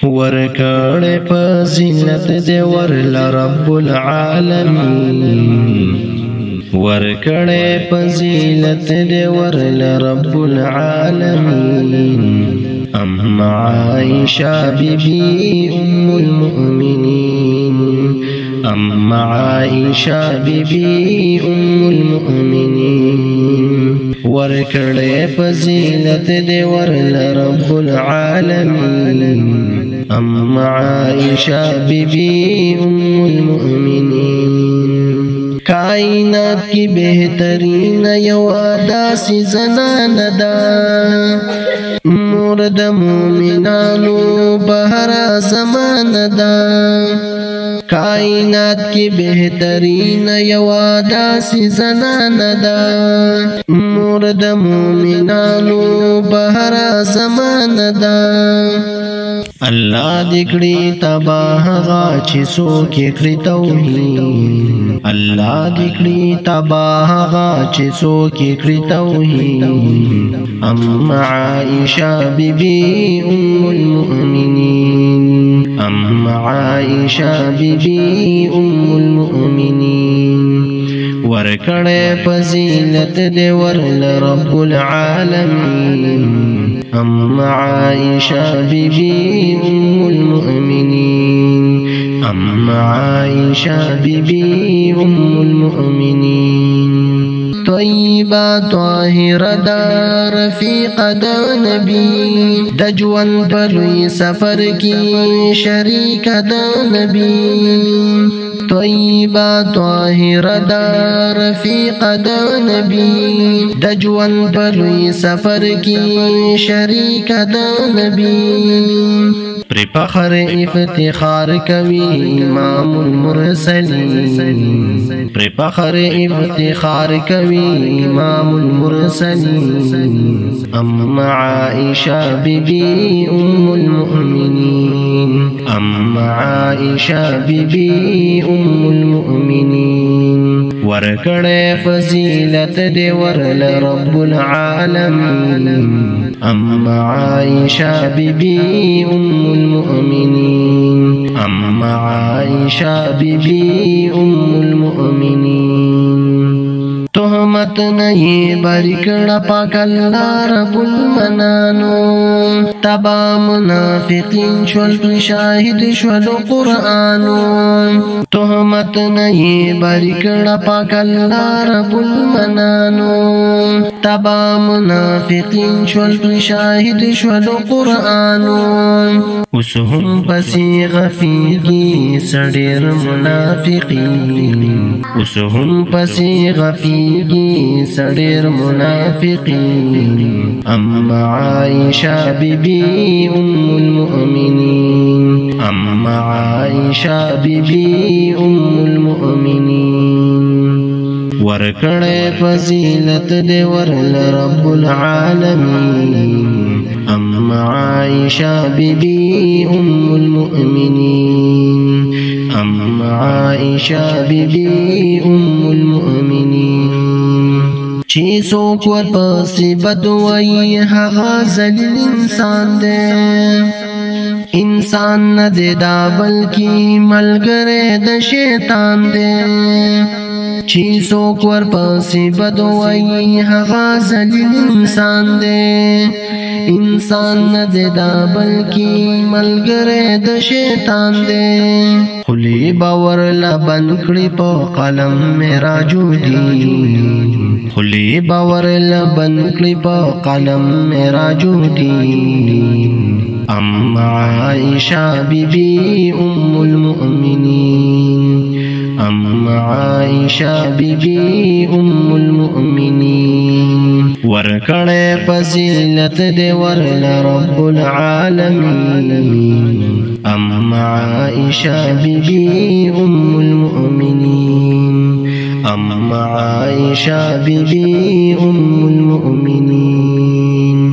ورکړې فضیلت دې ورل رب العالمین ورکړې فضیلت دې ورل رب العالمین ام عائشہ بیبی ام المؤمنین ام عائشہ بیبی ام المؤمنین ورکړې فضیلت دې ورل رب العالمین ام عائشہ بیبی ام المؤمنین کائنات کی بہترین یو داسی زنان دا مورد مومنانو بہر زمان دا کائنات کی بہترین یو داسی زنان دا مورد مومنانو بہر زمان دا اللہ دکڑی تباہ غاچ سو کے کری توحید اللہ دکڑی تباہ غاچ سو کے کری توحید ام عائشہ بیبی ام المؤمنین ام عائشہ بیبی ام المؤمنین ورکڑے فضیلت دے ورل رب العالمین ام عائشہ بیبی ام المؤمنین ام عائشہ بیبی ام المؤمنین طیبہ طاہرہ دا رفیق دا نبی دجوان بلوی سفر کی شریک دا نبی طیبہ طاہرہ دا رفیق دا نبی دجوان بلوی سفر کی شریک دا نبی پر فخر افتخار کوي امام المرسلین پر فخر افتخار کوي امام المرسلین ام عائشہ بیبی ام المؤمنین ام عائشہ بیبی ام المؤمنین ورکڑے فضیلت دے ورل رب العالمین ام عائشہ بیبی ام المؤمنین ام عائشہ بیبی ام المؤمنین تہمت نہیں برکڑا پاک اللہ رب المنانو تبا منافقین شول شاہد شول قرآنو تہمت نہیں برکڑا پاک اللہ رب المنانو تبا منافقین شول شاہد شول قرآنو اسهم پسی غفیگی سڑیر منافقین اسهم پسی غفیگی سڑیر منافقین ام عائشہ بیبی ام المؤمنین ام عائشہ بیبی ام المؤمنین ورکڑے فضیلت دے ورل رب العالمین ام عائشہ بیبی ام المؤمنین ام عائشہ بیبی ام المؤمنین چی سوک ور پسی بدوئی حغا ذلیل انسان دے انسان نہ دے دا بلکی ملگرے دا شیطان دے چی سوک ور پسی بدوئی حغا ذلیل انسان دے انسان نہ دے دا بلکی ملگرے دا شیطان دے خلی باور لبن کڑی پا قلم میرا جودی خلی باور لبن کڑی پا قلم میرا جودی ام عائشہ بیبی ام المؤمنین ام عائشہ بیبی ام المؤمنین ورکڑے فضیلت دے ورل رب العالمین ام عائشہ بیبی ام المؤمنین ام عائشہ بیبی ام المؤمنین